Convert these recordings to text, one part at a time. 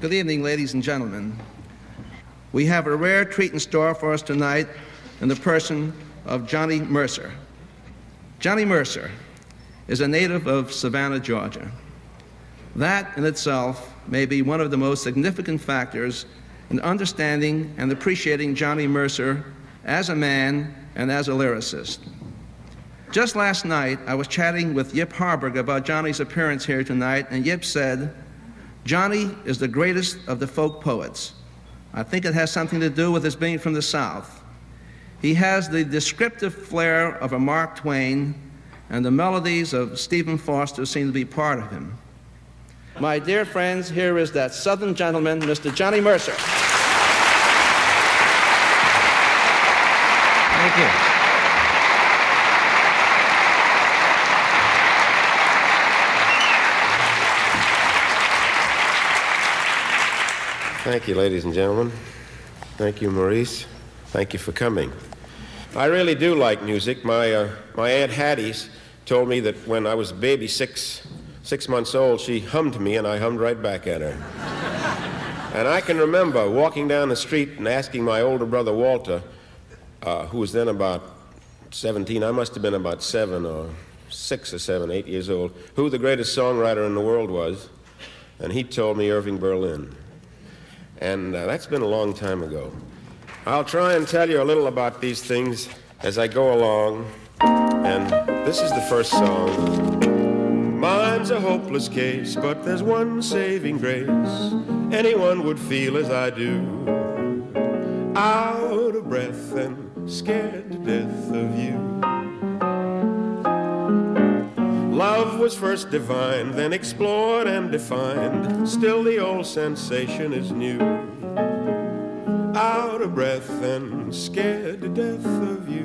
Good evening, ladies and gentlemen. We have a rare treat in store for us tonight in the person of Johnny Mercer. Johnny Mercer is a native of Savannah, Georgia. That in itself may be one of the most significant factors in understanding and appreciating Johnny Mercer as a man and as a lyricist. Just last night, I was chatting with Yip Harburg about Johnny's appearance here tonight, and Yip said, "Johnny is the greatest of the folk poets." I think it has something to do with his being from the South. He has the descriptive flair of a Mark Twain, and the melodies of Stephen Foster seem to be part of him. My dear friends, here is that Southern gentleman, Mr. Johnny Mercer. Thank you. Thank you, ladies and gentlemen. Thank you, Maurice. Thank you for coming. I really do like music. My Aunt Hattie's told me that when I was a baby, six months old, she hummed me, and I hummed right back at her. And I can remember walking down the street and asking my older brother, Walter, who was then about 17, I must have been about 7 or 6 or 7, 8 years old, who the greatest songwriter in the world was. And he told me Irving Berlin. And that's been a long time ago. I'll try and tell you a little about these things as I go along. And this is the first song. Mine's a hopeless case, but there's one saving grace. Anyone would feel as I do, out of breath and scared to death of you. Love was first divined, then explored and defined. Still the old sensation is new. Out of breath and scared to death of you.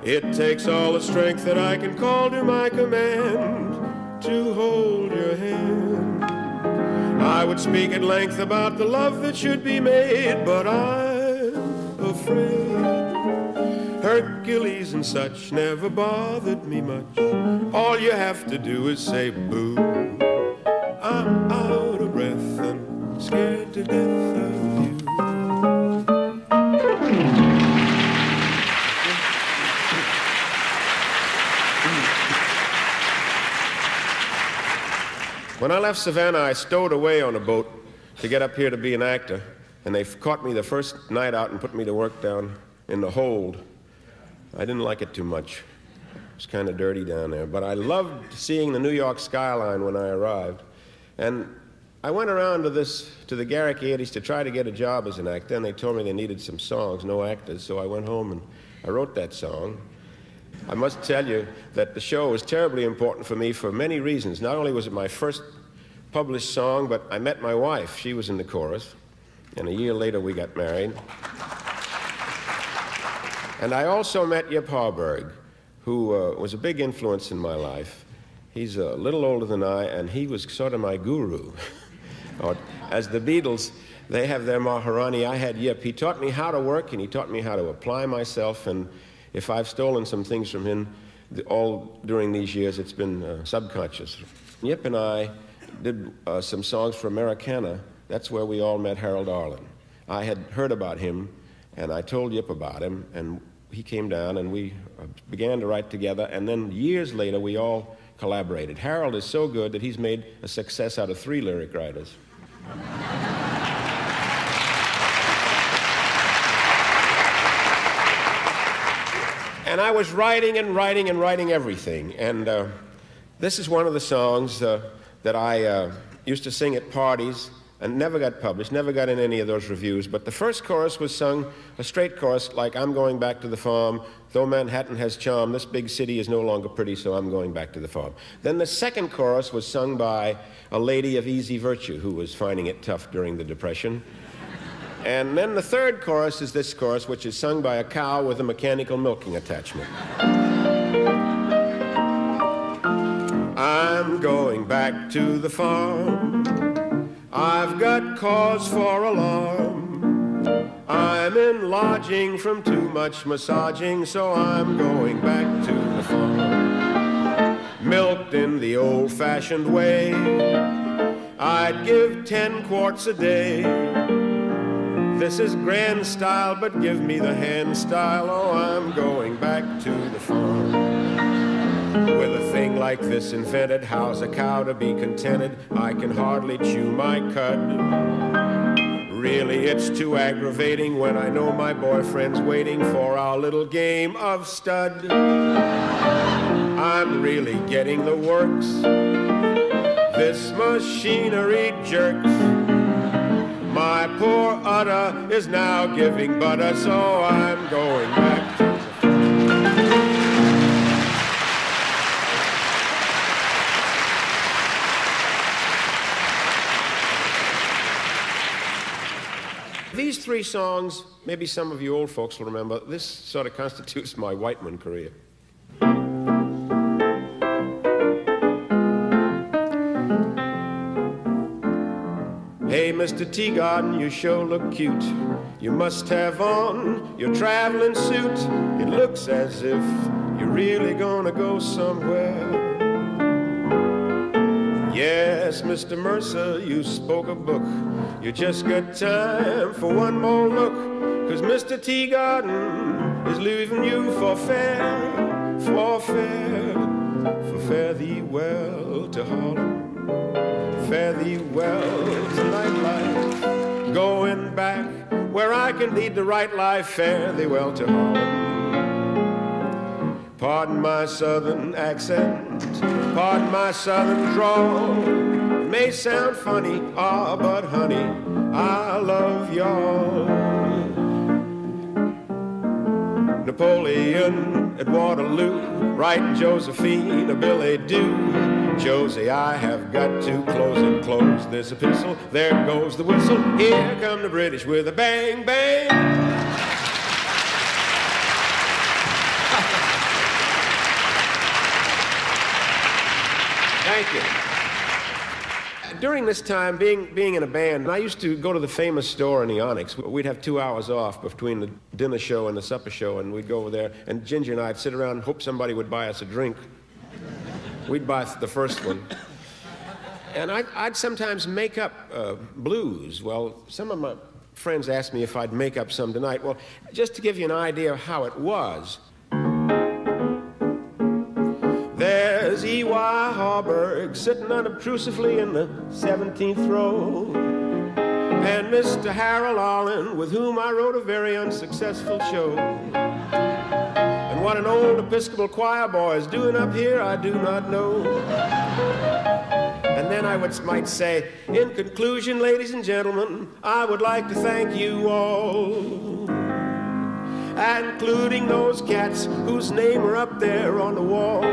It takes all the strength that I can call to my command to hold your hand. I would speak at length about the love that should be made, but I'm afraid. Hercules and such never bothered me much. All you have to do is say boo. I'm out of breath and scared to death of you. When I left Savannah, I stowed away on a boat to get up here to be an actor, and they caught me the first night out and put me to work down in the hold. I didn't like it too much. It was kind of dirty down there, but I loved seeing the New York skyline when I arrived. And I went around to the Garrick 80s to try to get a job as an actor, and they told me they needed some songs, no actors, so I went home and I wrote that song. I must tell you that the show was terribly important for me for many reasons. Not only was it my first published song, but I met my wife. She was in the chorus, and a year later we got married. And I also met Yip Harburg, who was a big influence in my life. He's a little older than I, and he was sort of my guru. Or, as the Beatles, they have their Maharani, I had Yip. He taught me how to work, and he taught me how to apply myself, and if I've stolen some things from him all during these years, it's been subconscious. Yip and I did some songs for Americana. That's where we all met Harold Arlen. I had heard about him, and I told Yip about him, and he came down, and we began to write together, and then years later, we all collaborated. Harold is so good that he's made a success out of 3 lyric writers. And I was writing and writing and writing everything, and this is one of the songs that I used to sing at parties and never got published, never got in any of those reviews. But the first chorus was sung, a straight chorus, like I'm going back to the farm, though Manhattan has charm, this big city is no longer pretty, so I'm going back to the farm. Then the second chorus was sung by a lady of easy virtue who was finding it tough during the Depression. And then the third chorus is this chorus, which is sung by a cow with a mechanical milking attachment. I'm going back to the farm. I've got cause for alarm. I'm in lodging from too much massaging, so I'm going back to the farm. Milked in the old-fashioned way, I'd give 10 quarts a day. This is grand style, but give me the hand style. Oh, I'm going back to the farm. With a thing like this invented, how's a cow to be contented? I can hardly chew my cud. Really, it's too aggravating when I know my boyfriend's waiting for our little game of stud. I'm really getting the works. This machinery jerks. My poor udder is now giving butter, so I'm going back to the These three songs, maybe some of you old folks will remember, this sort of constitutes my Whiteman career. Hey, Mr. Teagarden, you sure look cute. You must have on your traveling suit. It looks as if you're really gonna go somewhere. Yes, Mr. Mercer, you spoke a book. You just got time for one more look, 'cause Mr. Teagarden is leaving you for fare thee well to Harlem. Fare thee well to nightlife, going back where I can lead the right life. Fare thee well to Harlem. Pardon my southern accent, pardon my southern drawl. It may sound funny, but honey, I love y'all. Napoleon at Waterloo, writing Josephine a billet doux. Josie, I have got to close this epistle. There goes the whistle. Here come the British with a bang, bang. Thank you. During this time, being in a band, I used to go to the famous store in the Onyx. We'd have 2 hours off between the dinner show and the supper show, and we'd go over there, and Ginger and I'd sit around and hope somebody would buy us a drink. We'd buy the first one. And I'd sometimes make up blues. Well, some of my friends asked me if I'd make up some tonight. Well, just to give you an idea of how it was, there's E.Y. Harburg sitting unobtrusively in the 17th row, and Mr. Harold Arlen, with whom I wrote a very unsuccessful show. And what an old Episcopal choir boy is doing up here, I do not know. And then I might say, in conclusion, ladies and gentlemen, I would like to thank you all, including those cats whose name are up there on the wall.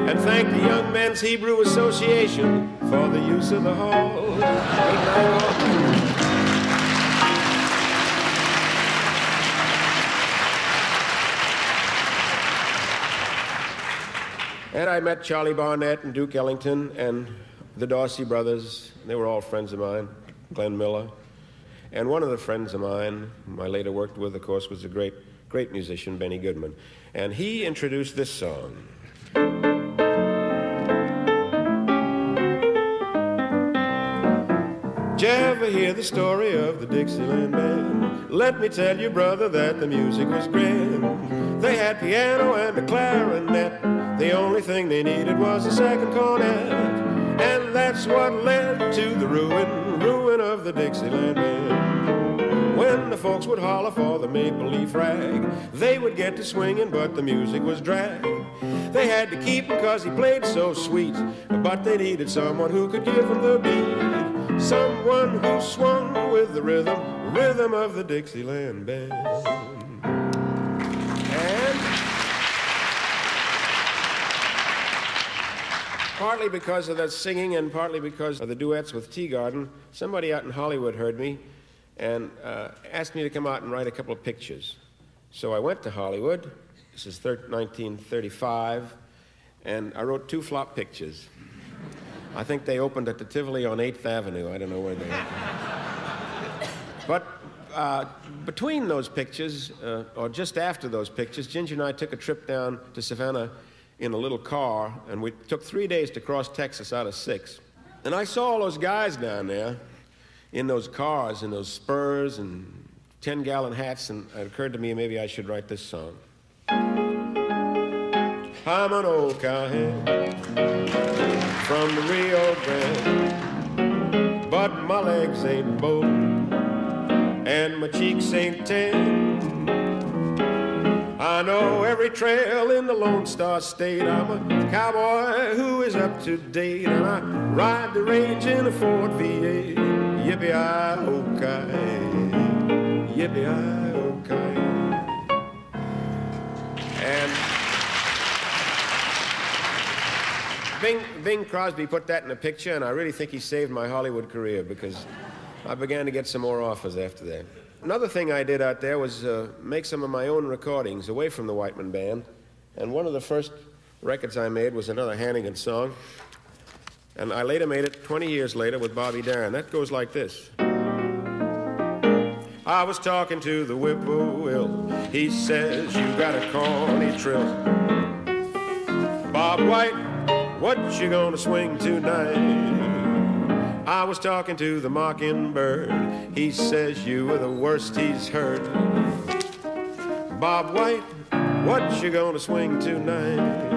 And thank the Young Men's Hebrew Association for the use of the hall. Good night, all. And I met Charlie Barnett and Duke Ellington and the Dorsey brothers. They were all friends of mine, Glenn Miller. And one of the friends of mine, whom I later worked with, of course, was a great musician, Benny Goodman. And he introduced this song. Did you ever hear the story of the Dixieland Band? Let me tell you, brother, that the music was grand. They had piano and a clarinet. The only thing they needed was a second cornet. And that's what led to the ruin of the Dixieland Band. When the folks would holler for the maple leaf rag, they would get to swinging, but the music was drag. They had to keep him 'cause he played so sweet, but they needed someone who could give them the beat. Someone who swung with the rhythm of the Dixieland Band. And partly because of that singing and partly because of the duets with Teagarden, somebody out in Hollywood heard me and asked me to come out and write a couple of pictures. So I went to Hollywood. This is 1935, and I wrote 2 flop pictures. I think they opened at the Tivoli on 8th Avenue. I don't know where they opened. But between those pictures, or just after those pictures, Ginger and I took a trip down to Savannah in a little car, and we took 3 days to cross Texas out of 6. And I saw all those guys down there in those cars, in those spurs and 10-gallon hats, and it occurred to me maybe I should write this song. I'm an old cowhead from the Rio Grande, but my legs ain't bold and my cheeks ain't tan. I know every trail in the Lone Star State. I'm a cowboy who is up to date, and I ride the range in a Ford V8. Yippee-i-oh-ki, yippee-i-oh-ki. And Bing Crosby put that in a picture, and I really think he saved my Hollywood career, because I began to get some more offers after that. Another thing I did out there was make some of my own recordings away from the Whiteman Band. And one of the first records I made was another Hannigan song. And I later made it 20 years later with Bobby Darin. That goes like this. I was talking to the whippoorwill. He says, you got a corny trill. Bob White, what you gonna swing tonight? I was talking to the mockingbird. He says you were the worst he's heard. Bob White, what you gonna swing tonight?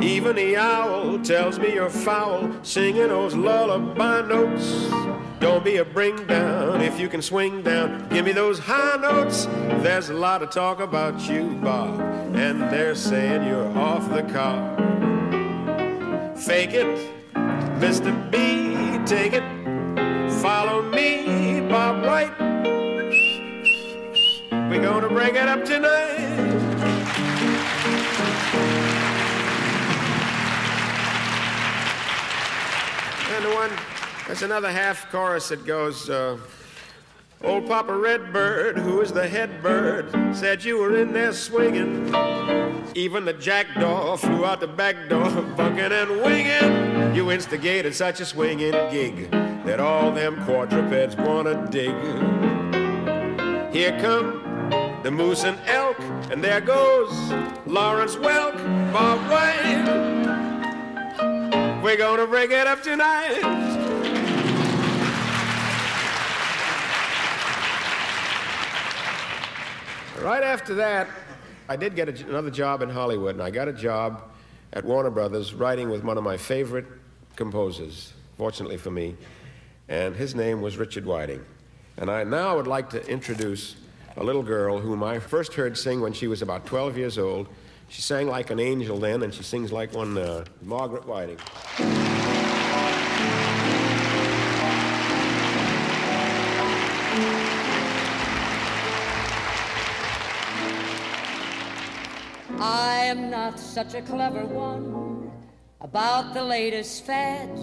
Even the owl tells me you're foul, singing those lullaby notes. Don't be a bring down if you can swing down. Give me those high notes. There's a lot of talk about you, Bob, and they're saying you're off the car. Fake it, Mr. B, take it. Follow me, Bob White. We're gonna break it up tonight. And there's another half chorus that goes, old Papa Redbird, who is the head bird, said you were in there swinging. Even the jackdaw flew out the back door, bucking and winging. You instigated such a swinging gig that all them quadrupeds wanna dig. Here come the moose and elk, and there goes Lawrence Welk, Bob White. We're gonna break it up tonight. Right after that, I did get another job in Hollywood, and I got a job at Warner Brothers writing with one of my favorite composers, fortunately for me, and his name was Richard Whiting. And I now would like to introduce a little girl whom I first heard sing when she was about 12 years old. She sang like an angel then, and she sings like one now. Margaret Whiting. I am not such a clever one about the latest fads.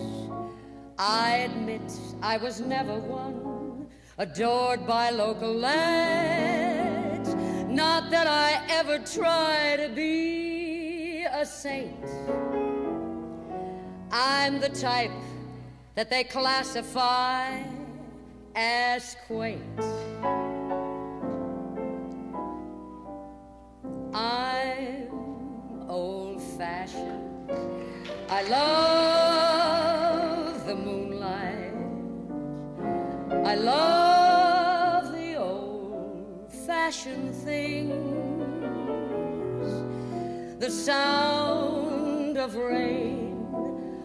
I admit I was never one adored by local lads. Not that I ever try to be a saint. I'm the type that they classify as quaint. I'm old-fashioned. I love the moonlight. I love the old-fashioned things. The sound of rain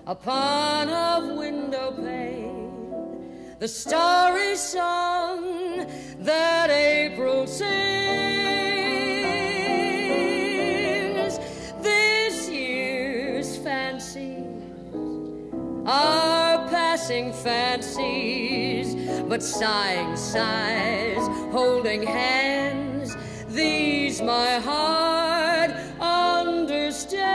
upon a window pane, the starry song that April sings. This year's fancies are passing fancies, but sighing sighs, holding hands, these my heart understands.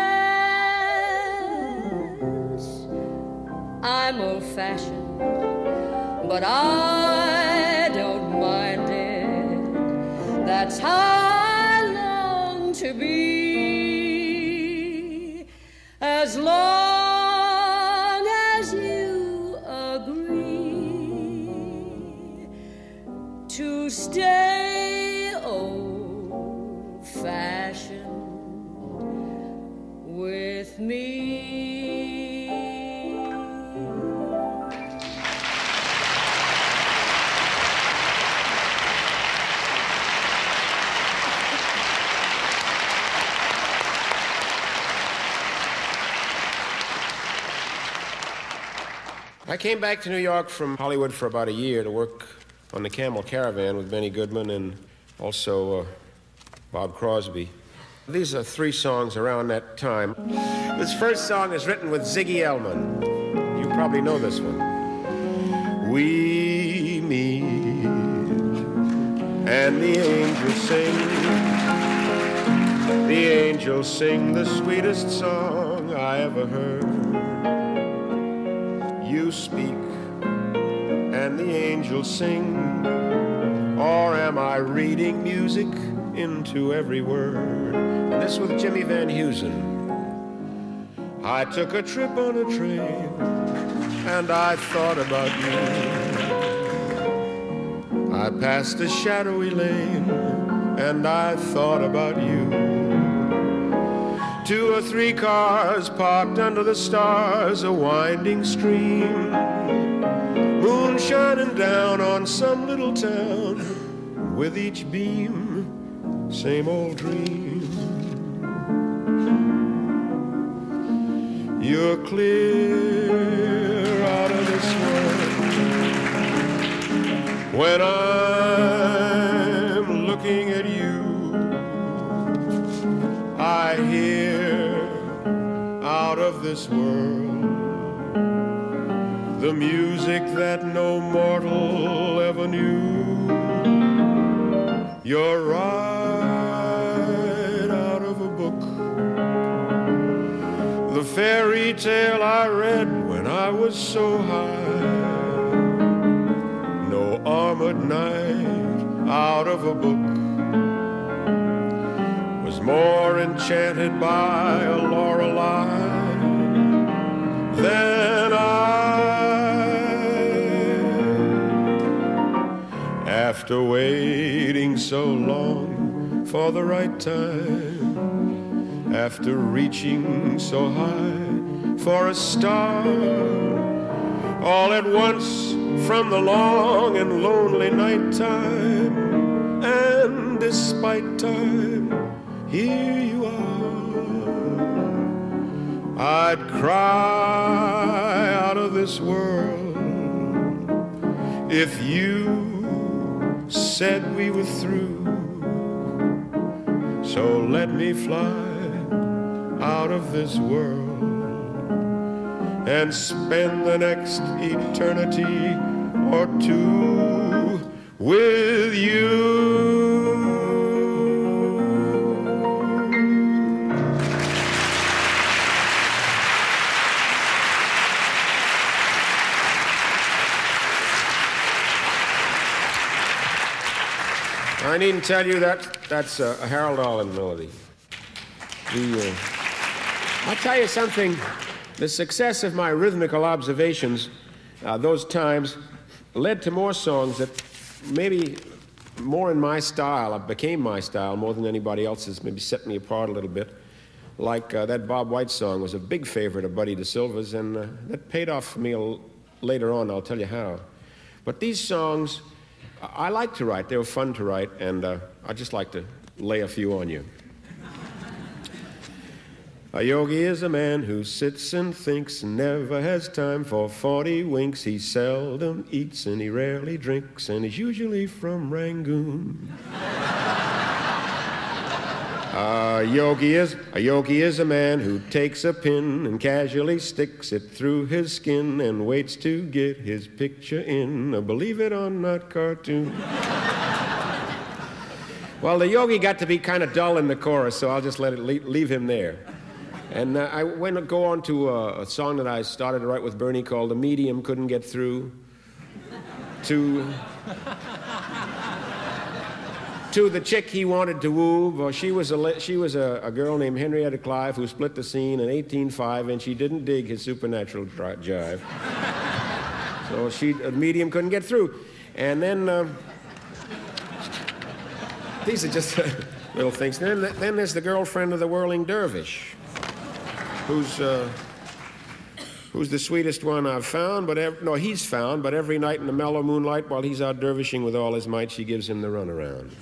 I'm old-fashioned, but I don't mind it. That's how I long to be, as long as you agree to stay old-fashioned with me. I came back to New York from Hollywood for about a year to work on the Camel Caravan with Benny Goodman and also Bob Crosby. These are 3 songs around that time. This first song is written with Ziggy Elman. You probably know this one. We meet and the angels sing. The angels sing the sweetest song I ever heard. You speak and the angels sing. Or am I reading music into every word? And this with Jimmy Van Heusen. I took a trip on a train and I thought about you. I passed a shadowy lane and I thought about you. 2 or 3 cars parked under the stars, a winding stream, moon shining down on some little town, with each beam, same old dream. You're clear out of this world when I'm looking at you. I hear out of this world the music that no mortal ever knew. You're right out of a book, the fairy tale I read when I was so high. No armored knight out of a book was more enchanted by a Lorelei than I. After waiting so long for the right time, after reaching so high for a star, all at once from the long and lonely night time, and despite time, here you are. I'd cry out of this world if you said we were through. So let me fly out of this world and spend the next eternity or 2 with you. I needn't tell you that's a Harold Arlen melody. I'll tell you something. The success of my rhythmical observations, those times, led to more songs that maybe more in my style, became my style more than anybody else's, maybe set me apart a little bit. Like that Bob White song was a big favorite of Buddy DeSilva's, and that paid off for me later on. I'll tell you how. But these songs, I like to write. They were fun to write, and I'd just like to lay a few on you. A yogi is a man who sits and thinks, never has time for 40 winks. He seldom eats and he rarely drinks, and he's usually from Rangoon. A yogi is a man who takes a pin and casually sticks it through his skin and waits to get his picture in a believe it or not cartoon. Well, the yogi got to be kind of dull in the chorus, so I'll just let it leave him there. And I went to go on to a song that I started to write with Bernie called "The Medium Couldn't Get Through," to the chick he wanted to woo. Well, she was a girl named Henrietta Clive who split the scene in 1805, and she didn't dig his supernatural jive. So a medium couldn't get through. And then these are just little things. Then there's the girlfriend of the whirling dervish, who's the sweetest one I've found, he's found, but every night in the mellow moonlight while he's out dervishing with all his might, she gives him the runaround.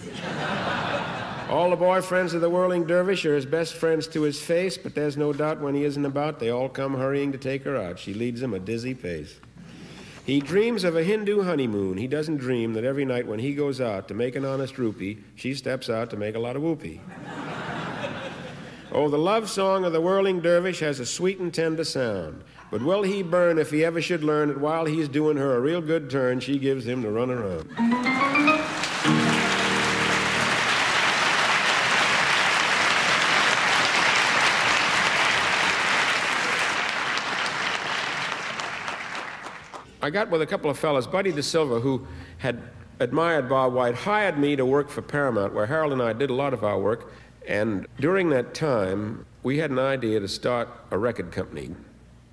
All the boyfriends of the whirling dervish are his best friends to his face, but there's no doubt when he isn't about, they all come hurrying to take her out. She leads them a dizzy pace. He dreams of a Hindu honeymoon. He doesn't dream that every night when he goes out to make an honest rupee, she steps out to make a lot of whoopee. Oh, the love song of the whirling dervish has a sweet and tender sound. But will he burn if he ever should learn that while he's doing her a real good turn, she gives him the run around. I got with a couple of fellas. Buddy DeSilva, who had admired Bob White, hired me to work for Paramount, where Harold and I did a lot of our work. And during that time, we had an idea to start a record company.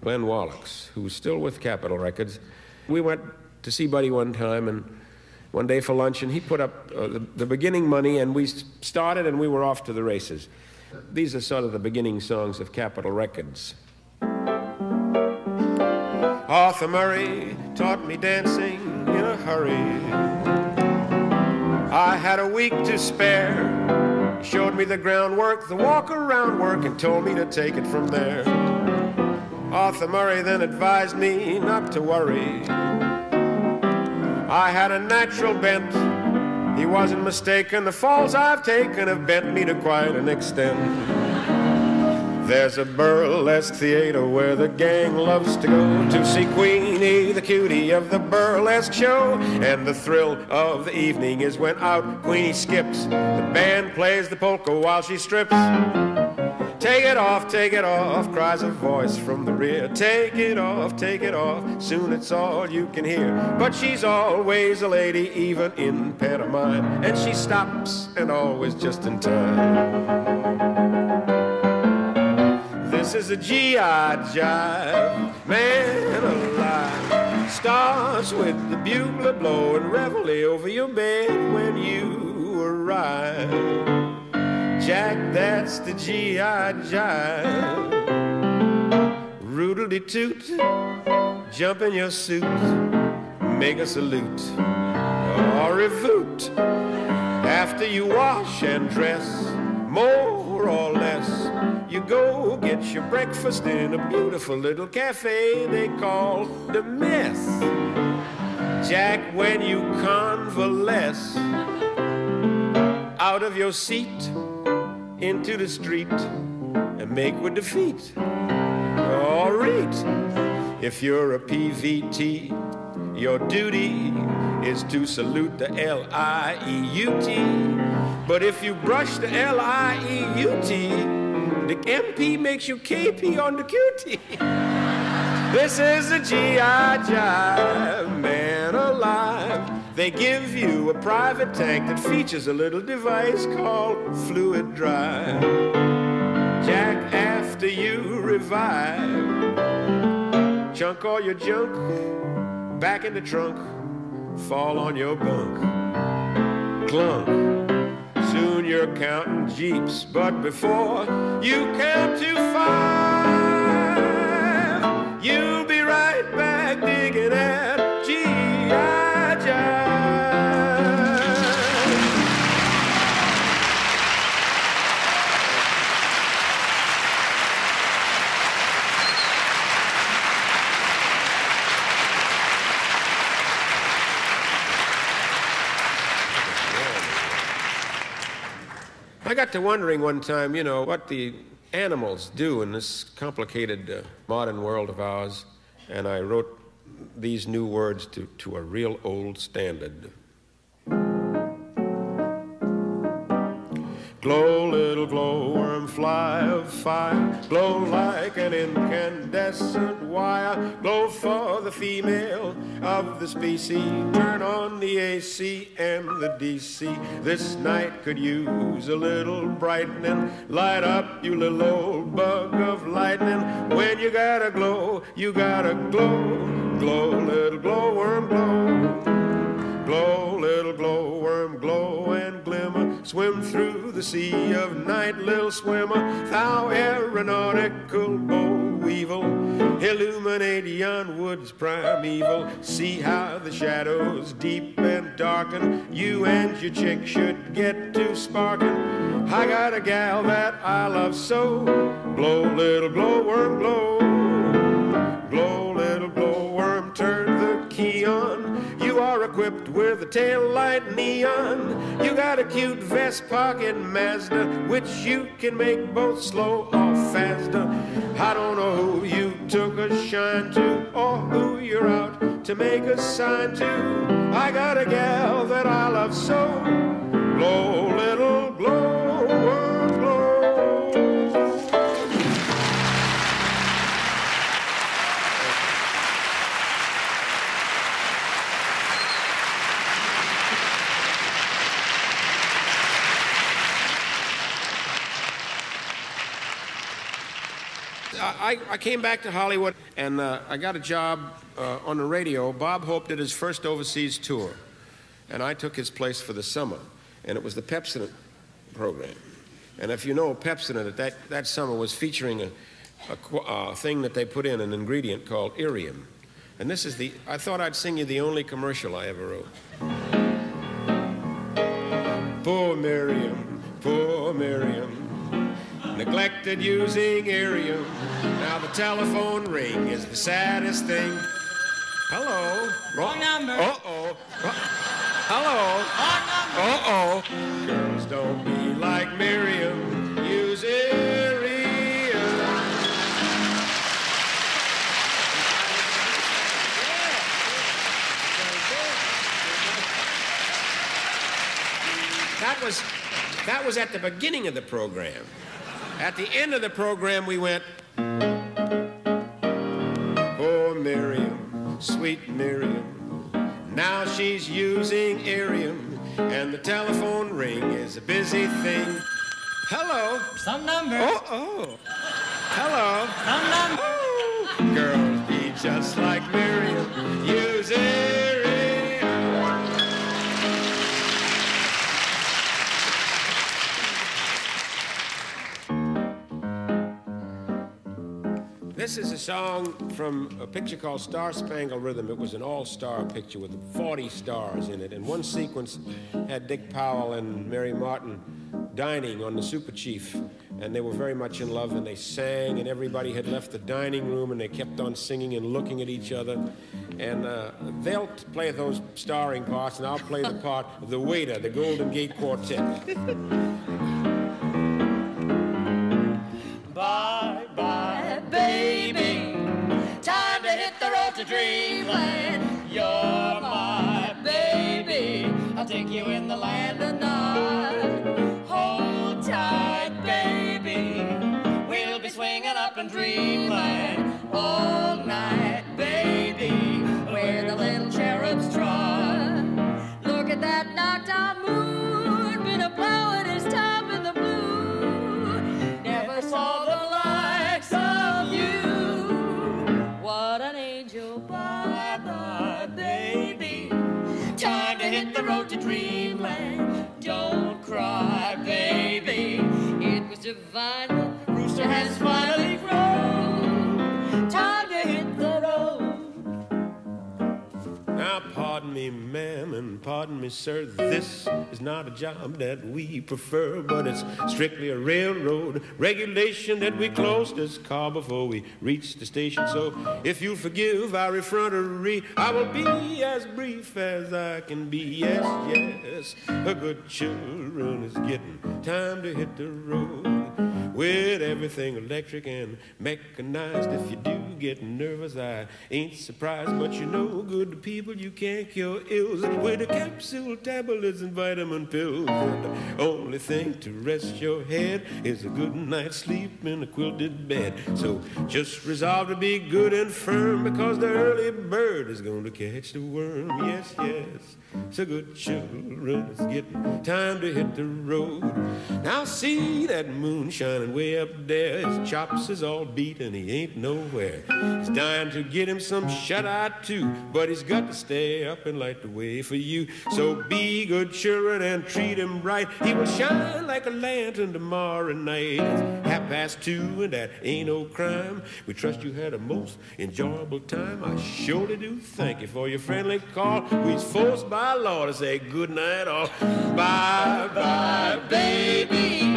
Glenn Wallachs, who was still with Capitol Records. We went to see Buddy one time, and one day for lunch, and he put up the beginning money, and we started, and we were off to the races. These are sort of the beginning songs of Capitol Records. Arthur Murray taught me dancing in a hurry. I had a week to spare. He showed me the groundwork, the walk-around work, and told me to take it from there. Arthur Murray then advised me not to worry. I had a natural bent. He wasn't mistaken. The falls I've taken have bent me to quite an extent. There's a burlesque theater where the gang loves to go to see Queenie, the cutie of the burlesque show. And the thrill of the evening is when out Queenie skips. The band plays the polka while she strips. Take it off, cries a voice from the rear. Take it off, soon it's all you can hear. But she's always a lady, even in pantomime. And she stops, and always just in time. This is a G.I. jive, man alive. Starts with the bugle blow and reveille over your bed when you arrive. Jack, that's the G.I. jive. Roodle-de-toot, jump in your suit, make a salute, or revoot. After you wash and dress, more or less, you go get your breakfast in a beautiful little cafe they call the Mess. Jack, when you convalesce out of your seat into the street and make with the feet. All right, if you're a PVT, your duty is to salute the L-I-E-U-T. But if you brush the L-I-E-U-T, the MP makes you KP on the QT. This is a G.I. jive, man alive. They give you a private tank that features a little device called fluid drive. Jack, after you revive, chunk all your junk back in the trunk, fall on your bunk, clunk. Soon you're counting Jeeps, but before you count to 5, you'll be right back digging at G.I. jive. I got to wondering one time, you know, what the animals do in this complicated modern world of ours, and I wrote these new words to a real old standard. Glow, little glowworm, fly of fire, glow like an incandescent wire, glow for the female of the species, turn on the AC and the DC. This night could use a little brightening, light up, you little old bug of lightning. When you gotta glow, you gotta glow, glow, little glowworm, glow. Glow, little glowworm, glow and glimmer, swim through the sea of night, little swimmer, thou aeronautical boll weevil, illuminate yon woods primeval, see how the shadows deep and darken, you and your chick should get to sparkin'. I got a gal that I love so, glow, little glowworm, glow, glow, little glowworm, turn the key equipped with a tail light neon. You got a cute vest pocket Mazda, which you can make both slow or faster. I don't know who you took a shine to or who you're out to make a sign to. I got a gal that I love so. Blow, little blow, blow. I came back to Hollywood, and I got a job on the radio. Bob Hope did his first overseas tour, and I took his place for the summer, and it was the Pepsodent program. And if you know Pepsodent, that summer was featuring a thing that they put in, an ingredient called Irium. And this is I thought I'd sing you the only commercial I ever wrote. Poor Miriam, neglected using Irium. Now the telephone ring is the saddest thing. Hello. Wrong number. Uh-oh. Hello. Wrong number. Uh-oh. Girls, don't be like Miriam. Use Irium. That was at the beginning of the program. At the end of the program, we went, poor Miriam, sweet Miriam. Now she's using Irium, and the telephone ring is a busy thing. Hello. Some number. Oh. Hello. Some number. Oh. Girls, be just like Miriam. Use Irium. This is a song from a picture called Star Spangled Rhythm. It was an all-star picture with 40 stars in it. And one sequence had Dick Powell and Mary Martin dining on the Super Chief. And they were very much in love, and they sang, and everybody had left the dining room, and they kept on singing and looking at each other. And they'll play those starring parts, and I'll play the part of the waiter, the Golden Gate Quartet. Bye-bye, baby. Time to hit the road to dreamland. You're my baby. I'll take you in the land of nod. Hold tight, baby. We'll be swinging up in dreamland all night, baby. Where the little cherubs trot. Look at that knocked out moon. Been a plowing his top in the blue. Never saw the likes of you. What an angel, bye-bye, baby. Time to hit the road to dreamland. Don't cry, baby. It was divine. The rooster has finally grown. Time to hit the road. Now, pardon me, ma'am, and pardon me, sir, this is not a job that we prefer, but it's strictly a railroad regulation that we close this car before we reach the station. So if you'll forgive our effrontery, I will be as brief as I can be. Yes, yes, a good children is getting time to hit the road. With everything electric and mechanized, if you do get nervous, I ain't surprised. But you know, good people, you can't cure ills with a capsule, tablets, and vitamin pills. And the only thing to rest your head is a good night's sleep in a quilted bed. So just resolve to be good and firm, because the early bird is going to catch the worm. Yes, yes, so good children, it's getting time to hit the road. Now see that moon shining way up there. His chops is all beat and he ain't nowhere. He's dying to get him some shut-eye too, but he's got to stay up and light the way for you. So be good children and treat him right. He will shine like a lantern tomorrow night. It's 2:30 and that ain't no crime. We trust you had a most enjoyable time. I surely do thank you for your friendly call. We's forced by law to say good night all. Bye-bye, baby.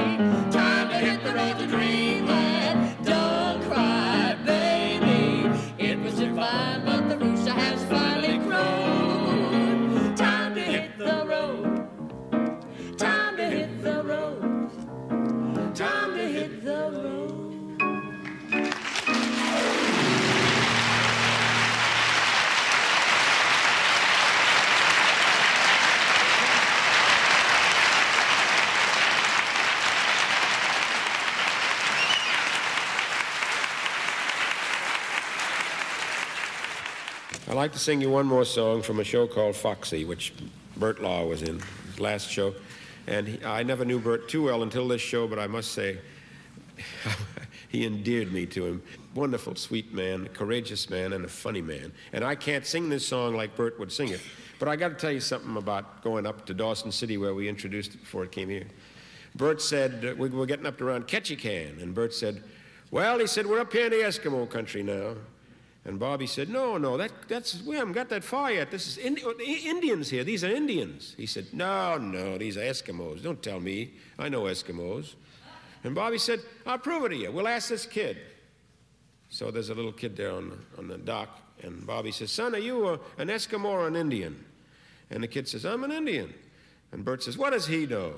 Time to hit the road to dreamland. Don't cry, baby. It was divine, but the rooster has finally grown. like to sing you one more song from a show called Foxy, which Burt Law was in, his last show. And I never knew Burt too well until this show, but I must say, he endeared me to him. Wonderful, sweet man, a courageous man, and a funny man. And I can't sing this song like Burt would sing it. But I got to tell you something about going up to Dawson City, where we introduced it before it came here. Burt said, we were getting up to around Ketchikan, and Burt said, well, he said, we're up here in the Eskimo country now. And Bobby said, no, we haven't got that far yet. This is Indians here. These are Indians. He said, no, these are Eskimos. Don't tell me. I know Eskimos. And Bobby said, I'll prove it to you. We'll ask this kid. So there's a little kid there on the dock, and Bobby says, son, are you an Eskimo or an Indian? And the kid says, I'm an Indian. And Burt says, what does he know?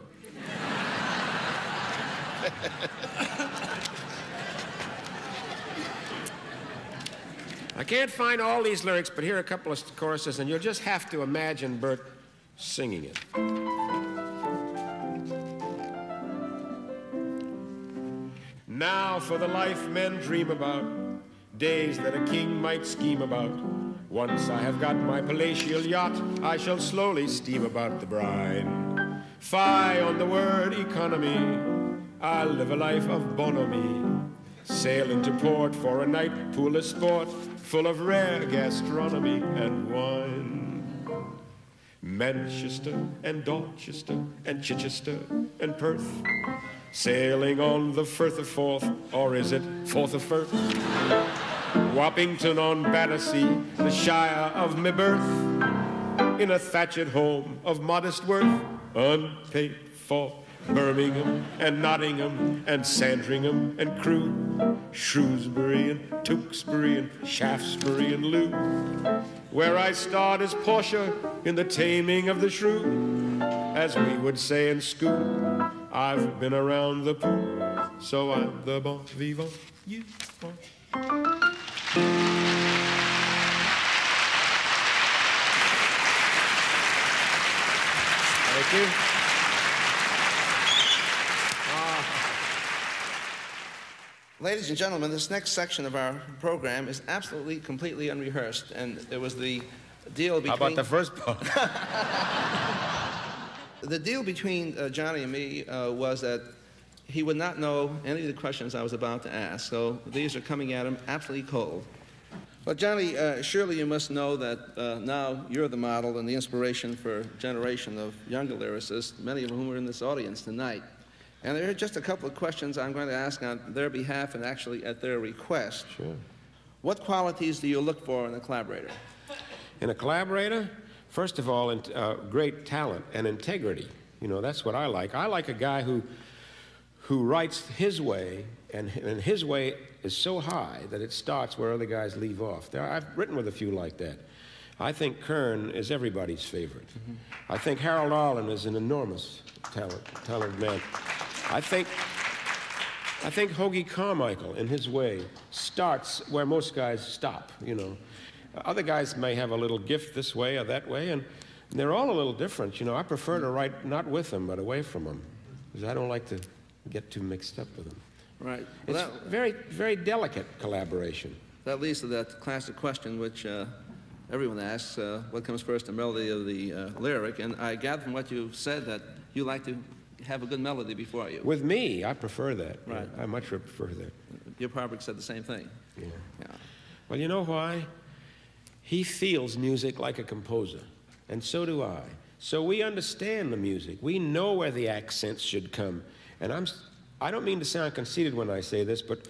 I can't find all these lyrics, but here are a couple of choruses, and you'll just have to imagine Burt singing it. Now for the life men dream about, days that a king might scheme about. Once I have got my palatial yacht, I shall slowly steam about the brine. Fie on the word economy, I'll live a life of bonhomie. Sail into port for a night pool of sport, full of rare gastronomy and wine. Manchester and Dorchester and Chichester and Perth, sailing on the Firth of Forth, or is it Forth of Firth? Wappington on Battersea, the Shire of my birth, in a thatched home of modest worth, unpaid for. Birmingham and Nottingham and Sandringham and Crewe, Shrewsbury and Tewkesbury and Shaftesbury and Loo, where I starred as Portia in The Taming of the Shrew. As we would say in school, I've been around the pool, so I'm the bon vivant you are. Thank you. Ladies and gentlemen, this next section of our program is absolutely, completely unrehearsed, and there was the deal between... How about the first part? The deal between Johnny and me was that he would not know any of the questions I was about to ask, so these are coming at him absolutely cold. Well, Johnny, surely you must know that now you're the model and the inspiration for a generation of younger lyricists, many of whom are in this audience tonight. And there are just a couple of questions I'm going to ask on their behalf and actually at their request. Sure. What qualities do you look for in a collaborator? In a collaborator, first of all, great talent and integrity. You know, that's what I like. I like a guy who writes his way, and his way is so high that it starts where other guys leave off. I've written with a few like that. I think Kern is everybody's favorite. I think Harold Arlen is an enormous talented man. I think Hoagie Carmichael, in his way, starts where most guys stop, you know. Other guys may have a little gift this way or that way, and they're all a little different. You know, I prefer to write not with them, but away from them, because I don't like to get too mixed up with them. Right. It's Well, very, very delicate collaboration. that leads to that classic question which everyone asks, what comes first, the melody of the lyric? And I gather from what you've said that you like to have a good melody before you. With me, I prefer that. Right. Yeah, I much prefer that. Your Parbrick said the same thing. Yeah. Yeah. Well, you know why? He feels music like a composer, and so do I. So we understand the music. We know where the accents should come. And I don't mean to sound conceited when I say this, but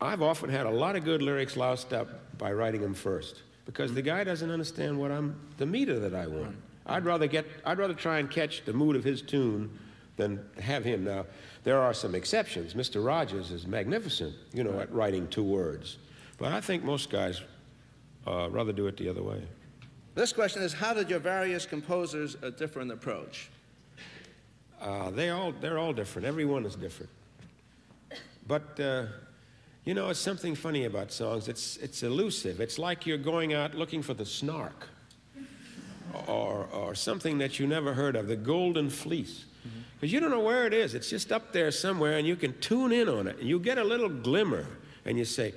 I've often had a lot of good lyrics loused up by writing them first, because the guy doesn't understand the meter that I want. I'd rather try and catch the mood of his tune than have him. Now, there are some exceptions. Mr. Rogers is magnificent, you know, at writing two words. But I think most guys rather do it the other way. This question is, how did your various composers differ in approach? They're all different. Everyone is different. But, you know, it's something funny about songs. It's elusive. It's like you're going out looking for the snark or something that you never heard of, the golden fleece. Because you don't know where it is. It's just up there somewhere, and you can tune in on it. And you get a little glimmer, and you say,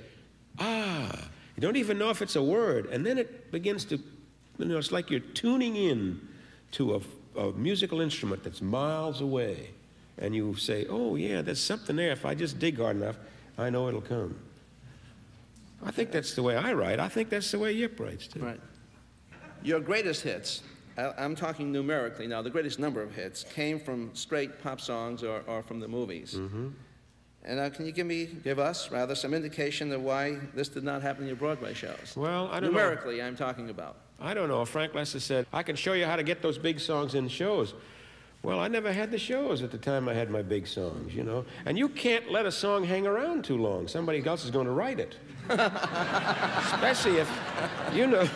ah. You don't even know if it's a word. And then it begins to, it's like you're tuning in to a musical instrument that's miles away. And you say, oh, yeah, there's something there. If I just dig hard enough, I know it'll come. I think that's the way I write. I think that's the way Yip writes, too. Right. Your greatest hits, I'm talking numerically now, the greatest number of hits came from straight pop songs or from the movies. Mm-hmm. And can you give us, some indication of why this did not happen in your Broadway shows? Well, I don't numerically, I'm talking about. I don't know. Frank Lester said, I can show you how to get those big songs in shows. Well, I never had the shows at the time I had my big songs, you know. And you can't let a song hang around too long. Somebody else is going to write it. Especially if, you know,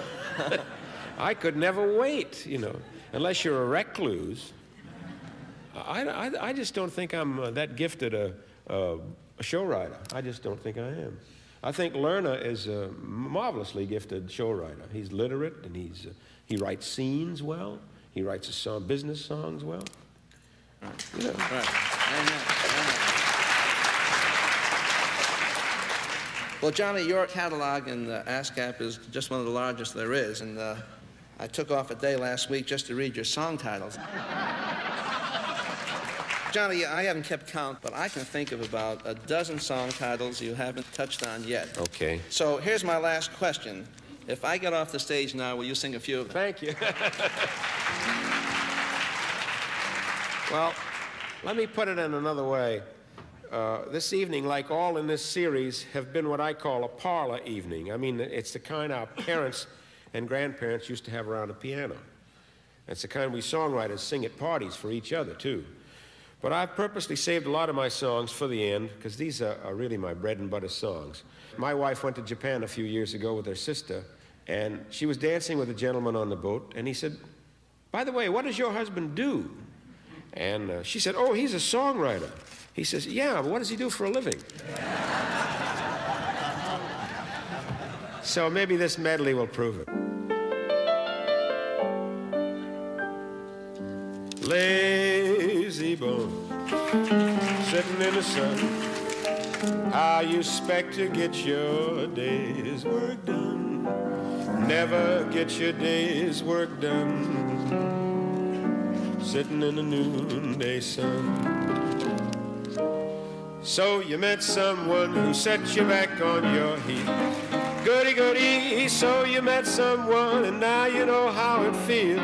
I could never wait, you know, unless you're a recluse. I just don't think I'm that gifted a show writer. I just don't think I am. I think Lerner is a marvelously gifted show writer. He's literate, and he writes scenes well. He writes business songs well. Right. You know. Right. Well, Johnny, your catalog in ASCAP is just one of the largest there is, and I took off a day last week just to read your song titles. Johnny, I haven't kept count, but I can think of about a dozen song titles you haven't touched on yet. Okay. So here's my last question. If I get off the stage now, will you sing a few of them? Thank you. Well, let me put it in another way. This evening, like all in this series, have been what I call a parlor evening. I mean, it's the kind our parents and grandparents used to have around a piano. It's the kind we songwriters sing at parties for each other, too. But I've purposely saved a lot of my songs for the end, because these are really my bread and butter songs. My wife went to Japan a few years ago with her sister, and she was dancing with a gentleman on the boat, and he said, by the way, what does your husband do? And she said, oh, he's a songwriter. He says, yeah, but what does he do for a living? So maybe this medley will prove it. Lazy bone, sitting in the sun, how you expect to get your day's work done? Never get your day's work done, sitting in the noonday sun. So you met someone who set you back on your feet. Goody, goody, so you met someone and now you know how it feels.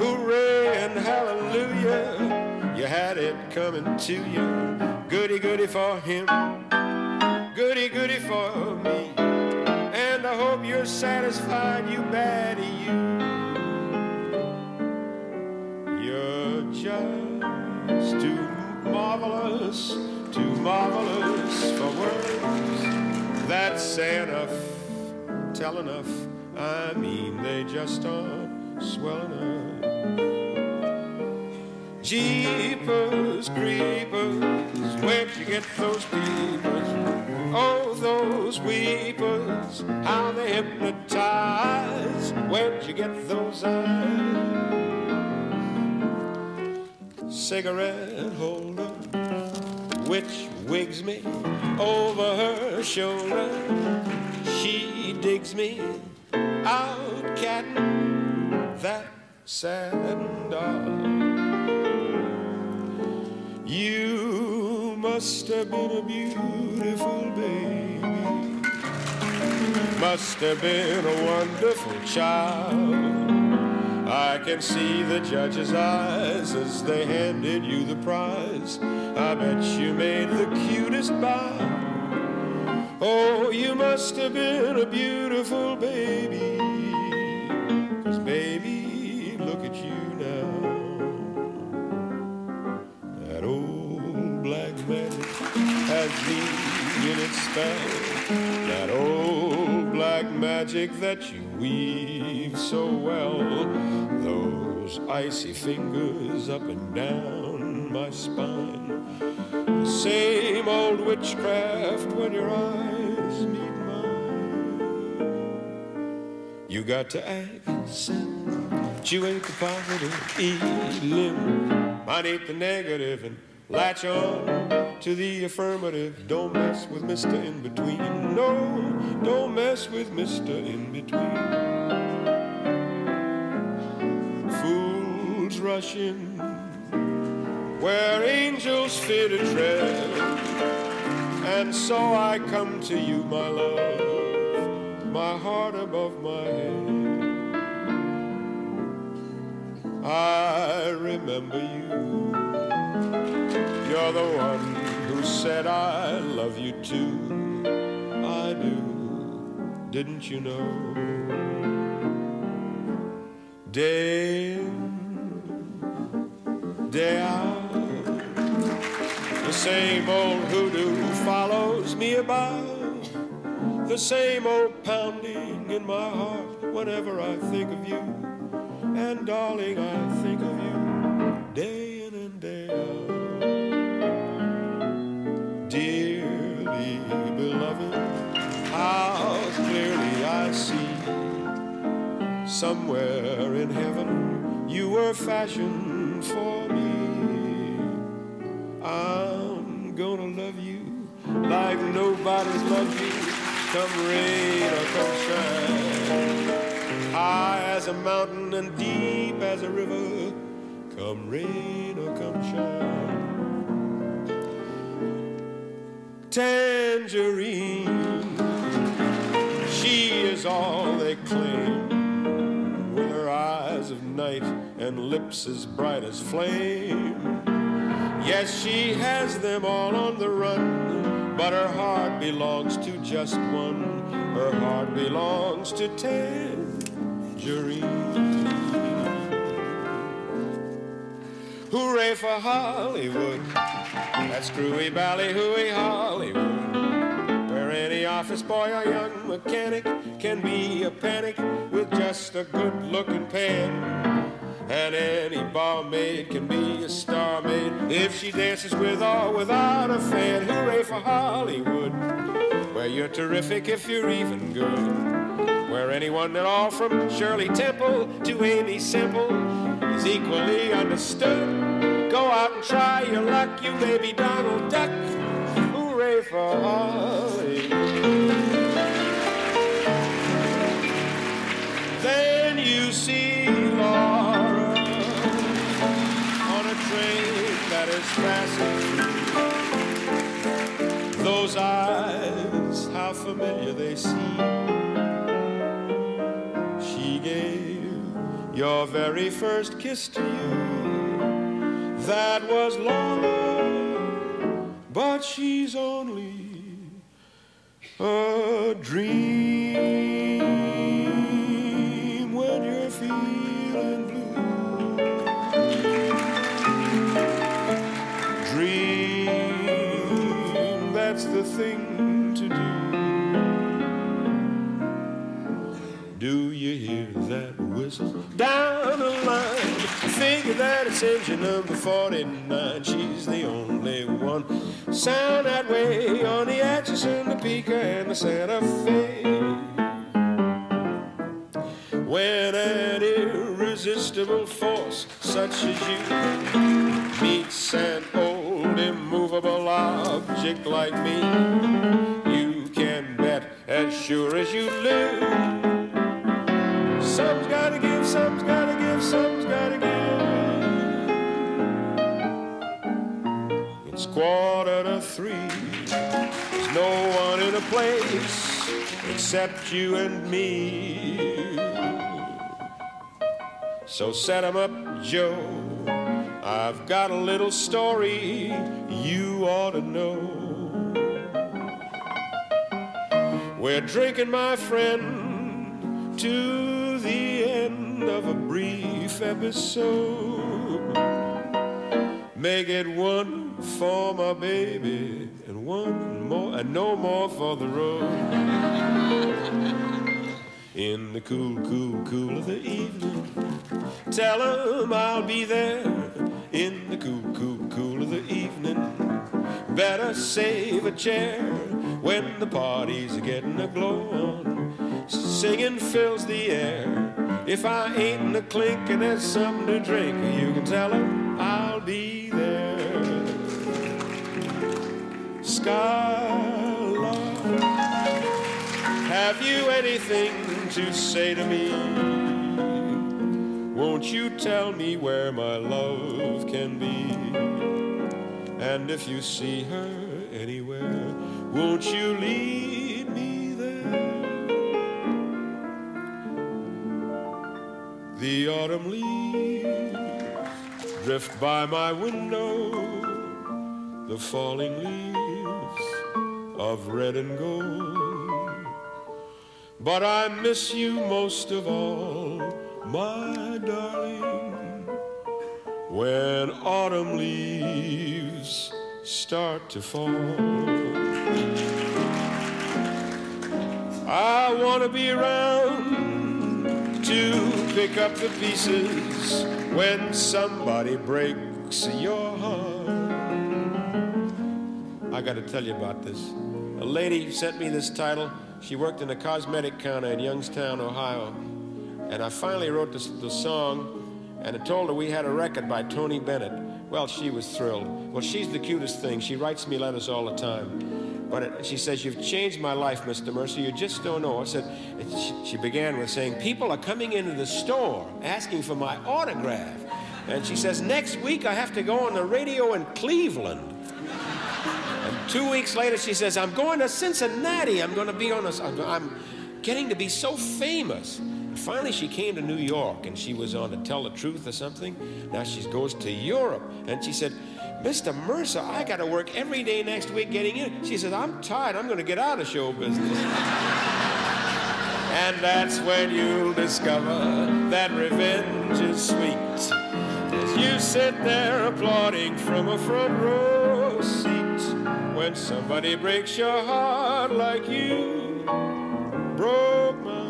Hooray and hallelujah, you had it coming to you. Goody, goody for him, goody, goody for me. And I hope you're satisfied, you baddie, you. You're just too marvelous for words that say enough, tell enough. I mean, they just aren't swell enough. Jeepers, creepers, where'd you get those peepers? Oh, those weepers, how they hypnotize. Where'd you get those eyes? Cigarette holder, which wigs me over her shoulder. She digs me out catting that sad dog. You must have been a beautiful baby, must have been a wonderful child. I can see the judge's eyes as they handed you the prize. I bet you made the cutest bow. Oh, you must have been a beautiful baby, 'cause baby, look at you now. That old black magic has me in its spell. That old black magic that you weave so well. Those icy fingers up and down my spine. The same old witchcraft when your eyes meet mine. You got to accentuate the positive, elim, minate the negative, and latch on to the affirmative. Don't mess with Mr. In-Between. No, don't mess with Mr. In-Between. Fools rush in where angels fear to tread, and so I come to you, my love, my heart above my head. I remember you. You're the one who said I love you too. I do, didn't you know? Day in, day out, the same old hoodoo follows me about. The same old pounding in my heart whenever I think of you. And darling, I think of you day in and day out. Dearly beloved, how clearly I see, somewhere in heaven you were fashioned for me. I'm gonna love you like nobody's loved you, come rain or come shine. High as a mountain and deep as a river, come rain or come shine. Tangerine, she is all they claim, with her eyes of night and lips as bright as flame. Yes, she has them all on the run, but her heart belongs to just one. Her heart belongs to Tangerine. Hooray for Hollywood, that screwy ballyhooey Hollywood, where any office boy or young mechanic can be a panic with just a good-looking pen. And any barmaid can be a star maid if she dances with or without a fan. Hooray for Hollywood, where you're terrific if you're even good, where anyone at all from Shirley Temple to Amy Semple is equally understood. Go out and try your luck, you may be Donald Duck. Hooray for Hollywood. Then you see Laura on a train that is passing. Those eyes, how familiar they seem. She gave your very first kiss to you. That was long, but she's only a dream when you're feeling blue. Dream, that's the thing to do. Do you hear that whistle down the line? Figure that it's engine number 49. She's the only one sound that way on the Atchison, the Pica, and the Santa Fe. When an irresistible force such as you meets an old immovable object like me, you can bet as sure as you live, some's gotta give, some's gotta give, some's gotta give. It's 2:45. There's no one in a place except you and me. So set 'em up, Joe. I've got a little story you ought to know. We're drinking, my friend, to the end of a brief episode. Make it one for my baby and one more, and no more for the road. In the cool, cool, cool of the evening, tell 'em I'll be there. In the cool, cool, cool of the evening, better save a chair when the party's getting a glow on. Singing fills the air. If I ain't a clink and there's something to drink, you can tell 'em I'll be there. skyline. Have you anything to say to me? Won't you tell me where my love can be? And if you see her anywhere, won't you lead me there? The autumn leaves drift by my window, the falling leaves of red and gold. But I miss you most of all, my darling, when autumn leaves start to fall. I want to be around to pick up the pieces when somebody breaks your heart. I got to tell you about this. A lady sent me this title. She worked in a cosmetic counter in Youngstown, Ohio. And I finally wrote the song, and I told her we had a record by Tony Bennett. Well, she was thrilled. Well, she's the cutest thing. She writes me letters all the time. But she says, "You've changed my life, Mr. Mercer. You just don't know." I said, she began with saying, "People are coming into the store asking for my autograph." And she says, "Next week I have to go on the radio in Cleveland." And 2 weeks later, she says, "I'm going to Cincinnati. I'm going to be on I'm getting to be so famous." And finally, she came to New York, and she was on To Tell the Truth or something. Now she goes to Europe, and she said, "Mr. Mercer, I got to work every day next week getting in." She said, "I'm tired. I'm going to get out of show business." And that's when you'll discover that revenge is sweet, as you sit there applauding from a front row seat, when somebody breaks your heart like you broke mine.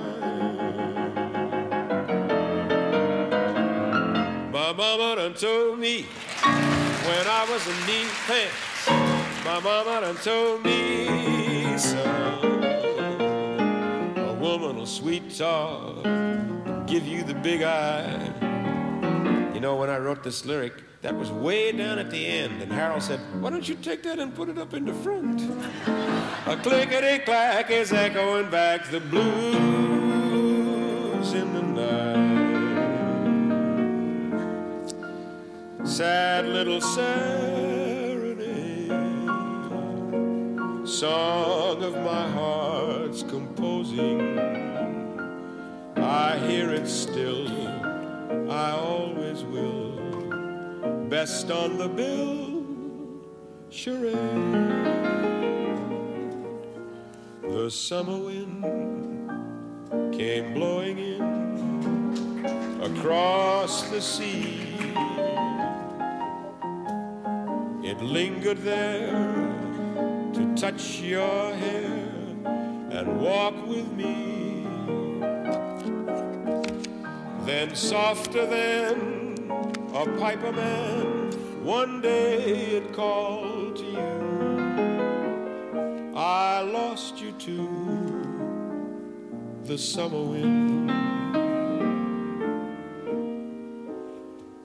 My mama done told me when I was in knee pants, my mama done told me, "Son, a woman will sweet talk, give you the big eye." You know, when I wrote this lyric, that was way down at the end, and Harold said, "Why don't you take that and put it up in the front?" A clickety-clack is echoing back the blues in the night. Sad little serenade, song of my heart's composing. I hear it still, I always will. Best on the bill, charade. The summer wind came blowing in across the sea. It lingered there to touch your hair and walk with me. Then softer than a piper man, one day it called to you. I lost you to the summer wind.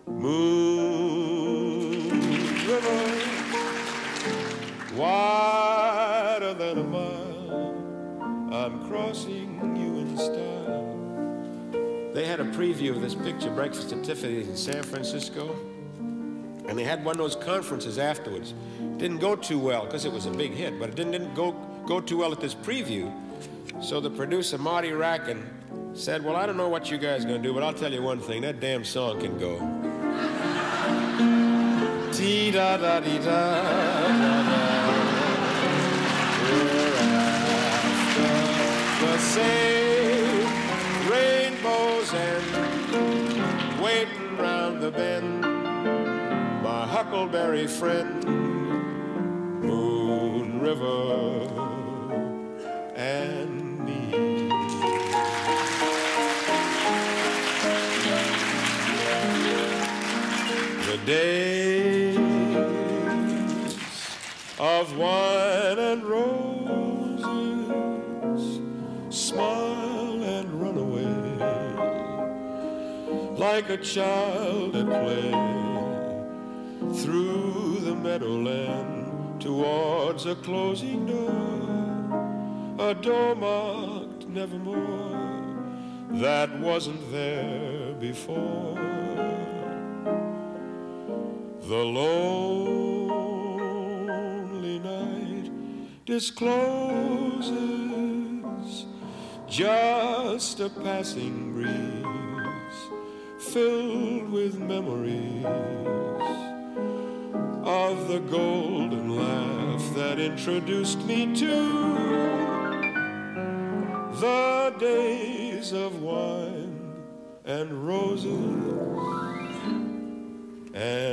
Moon river, wider than a mile, I'm crossing you in style. They had a preview of this picture, Breakfast at Tiffany's in San Francisco, and they had one of those conferences afterwards. Didn't go too well because it was a big hit, but it didn't go too well at this preview. So the producer, Marty Rackin, said, "Well, I don't know what you guys are going to do, but I'll tell you one thing, that damn song can go." Tee-da-da-dee-da-da-da. We're after the same rainbows and waiting round the bend, my huckleberry friend, Moon River and me. The days of wine and roses smile and run away like a child at play through the meadowland towards a closing door, a door marked nevermore, that wasn't there before. The lonely night discloses just a passing breeze filled with memories of the golden laugh that introduced me to the days of wine and roses and